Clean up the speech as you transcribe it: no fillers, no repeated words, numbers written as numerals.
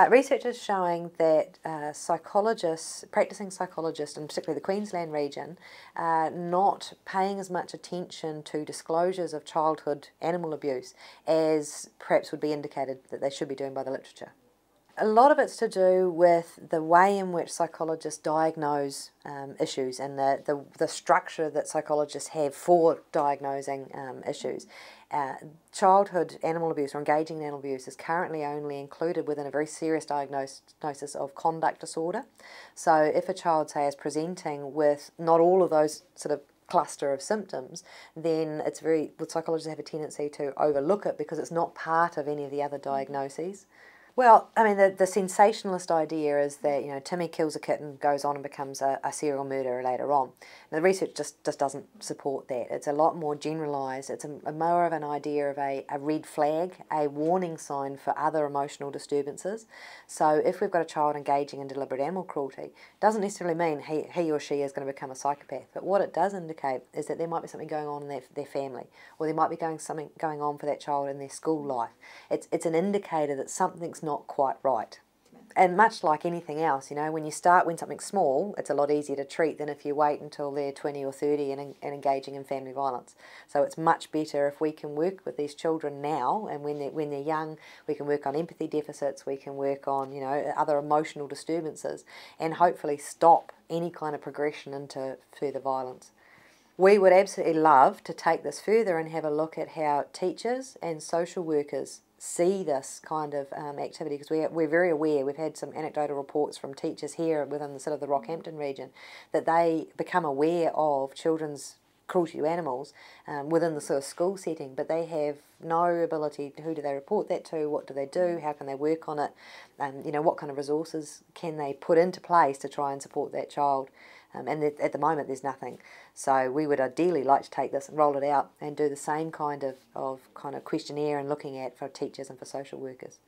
Research is showing that practicing psychologists, and particularly the Queensland region, are not paying as much attention to disclosures of childhood animal abuse as perhaps would be indicated that they should be doing by the literature. A lot of it's to do with the way in which psychologists diagnose issues and the structure that psychologists have for diagnosing issues. Childhood animal abuse or engaging in animal abuse is currently only included within a very serious diagnosis of conduct disorder. So if a child, say, is presenting with not all of those sort of cluster of symptoms, then psychologists have a tendency to overlook it because it's not part of any of the other diagnoses. Well, I mean, the sensationalist idea is that, Timmy kills a kitten, goes on and becomes a serial murderer later on. And the research just doesn't support that. It's a lot more generalised. It's a more of an idea of a red flag, a warning sign for other emotional disturbances. So if we've got a child engaging in deliberate animal cruelty, it doesn't necessarily mean he or she is going to become a psychopath. But what it does indicate is that there might be something going on in their family, or there might be something going on for that child in their school life. It's an indicator that something's not quite right. And much like anything else, when something's small, it's a lot easier to treat than if you wait until they're 20 or 30 and engaging in family violence. So it's much better if we can work with these children now, and when they're young, we can work on empathy deficits, we can work on, other emotional disturbances, and hopefully stop any kind of progression into further violence. We would absolutely love to take this further and have a look at how teachers and social workers see this kind of activity, because we're very aware, we've had some anecdotal reports from teachers here within the sort of the Rockhampton region, that they become aware of children's cruelty to animals within the sort of school setting, but they have no ability. Who do they report that to? What do they do? How can they work on it? What kind of resources can they put into place to try and support that child? And at the moment there's nothing. So we would ideally like to take this and roll it out and do the same kind of questionnaire and looking at for teachers and for social workers.